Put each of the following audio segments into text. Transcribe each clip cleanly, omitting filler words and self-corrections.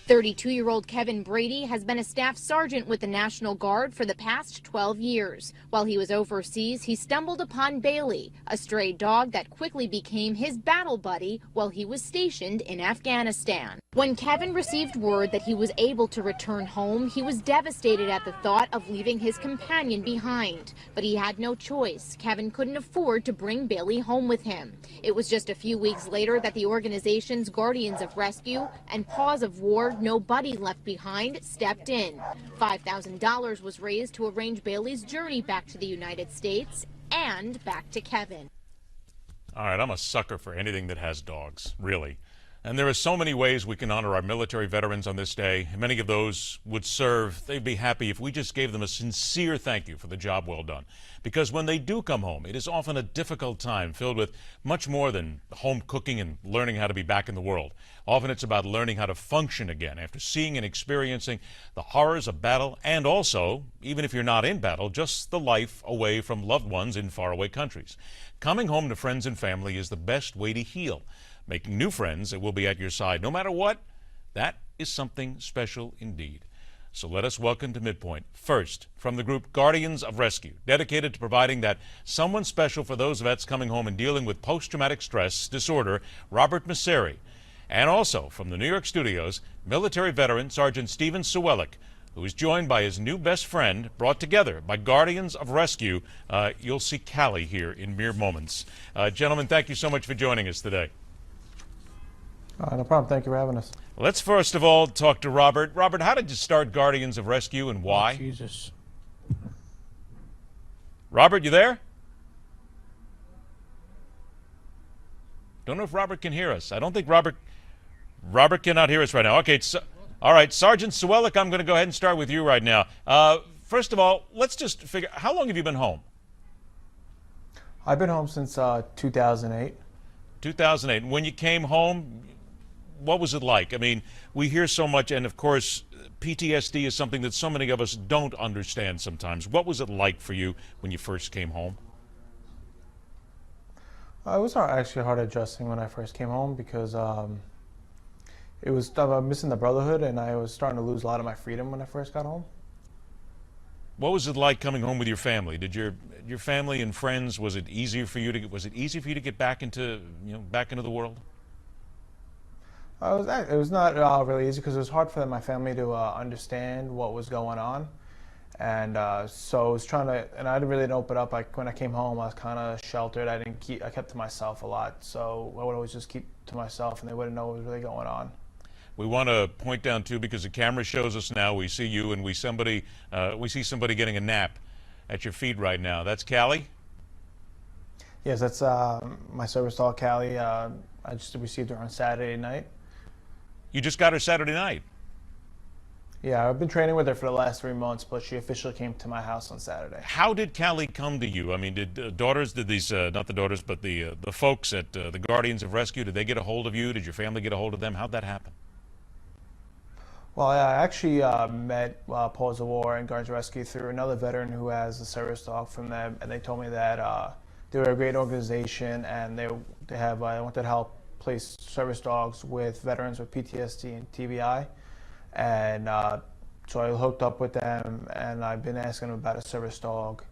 32-year-old Kevin Brady has been a staff sergeant with the National Guard for the past 12 years. While he was overseas, he stumbled upon Bailey, a stray dog that quickly became his battle buddy while he was stationed in Afghanistan. When Kevin received word that he was able to return home, he was devastated at the thought of leaving his companion behind. But he had no choice. Kevin couldn't afford to bring Bailey home with him. It was just a few weeks later that the organizations Guardians of Rescue and Paws of War, Nobody Left Behind, stepped in. $5,000 was raised to arrange Bailey's journey back to the United States and back to Kevin. All right, I'm a sucker for anything that has dogs, really. And there are so many ways we can honor our military veterans on this day. Many of those would serve. They'd be happy if we just gave them a sincere thank you for the job well done. Because when they do come home, it is often a difficult time filled with much more than home cooking and learning how to be back in the world. Often it's about learning how to function again after seeing and experiencing the horrors of battle, and also, even if you're not in battle, just the life away from loved ones in faraway countries. Coming home to friends and family is the best way to heal. Making new friends that will be at your side no matter what, that is something special indeed. So let us welcome to Midpoint, first, from the group Guardians of Rescue, dedicated to providing that someone special for those vets coming home and dealing with post-traumatic stress disorder, Robert Messeri. And also, from the New York studios, military veteran Sergeant Stephen Sewellick, who is joined by his new best friend, brought together by Guardians of Rescue. You'll see Callie here in mere moments. Gentlemen, thank you so much for joining us today. No problem. Thank you for having us. Let's first of all talk to Robert. Robert, how did you start Guardians of Rescue and why? Oh, Jesus. Robert, you there? Don't know if Robert can hear us. I don't think Robert cannot hear us right now. Okay, so, all right, Sergeant Sewellick, I'm going to go ahead and start with you right now. First of all, let's just figure, how long have you been home? I've been home since 2008. 2008. When you came home, what was it like? I mean, we hear so much, and of course, PTSD is something that so many of us don't understand sometimes. What was it like for you when you first came home? It was actually hard adjusting when I first came home because it was missing the brotherhood, and I was starting to lose a lot of my freedom when I first got home. What was it like coming home with your family? Did your family and friends, was it easier for you to get back into the world? It was not really easy because it was hard for my family to understand what was going on, and so I was trying to, and I really didn't open up. Like when I came home, I was kind of sheltered. I kept to myself a lot, so I would always just keep to myself, and they wouldn't know what was really going on. We want to point down too, because the camera shows us now. We see you, and we see somebody getting a nap at your feet right now. That's Callie? Yes, that's my service dog, Callie. I just received her on Saturday night. You just got her Saturday night? Yeah, I've been training with her for the last 3 months, but she officially came to my house on Saturday. How did Callie come to you? I mean, did not the daughters, but the folks at the Guardians of Rescue, did they get a hold of you? Did your family get a hold of them? How'd that happen? Well, I actually met Paws of War and Guardians of Rescue through another veteran who has a service dog from them, and they told me that they were a great organization, and they wanted to help place service dogs with veterans with PTSD and TBI, and so I hooked up with them, and I've been asking them about a service dog,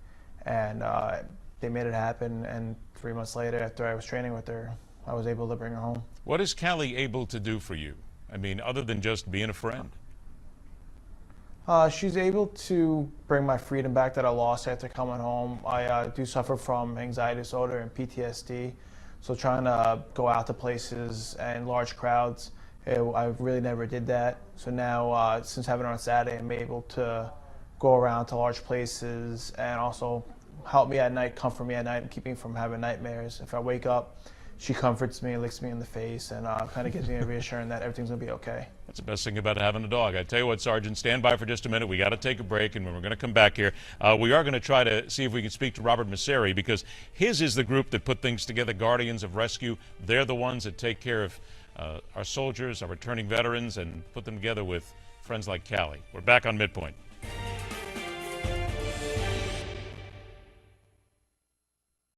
and they made it happen. And 3 months later, after I was training with her, I was able to bring her home. What is Callie able to do for you? I mean, other than just being a friend? She's able to bring my freedom back that I lost after coming home. I do suffer from anxiety disorder and PTSD, so trying to go out to places and large crowds, I really never did that. So now, since having her on Saturday, I'm able to go around to large places and also help me at night, comfort me at night, and keep me from having nightmares. If I wake up, she comforts me, licks me in the face, and kind of gives me a reassurance that everything's going to be okay. That's the best thing about having a dog. I tell you what, Sergeant, stand by for just a minute. We got to take a break, and when we're going to come back here, we are going to try to see if we can speak to Robert Messeri, because his is the group that put things together, Guardians of Rescue. They're the ones that take care of our soldiers, our returning veterans, and put them together with friends like Callie. We're back on Midpoint.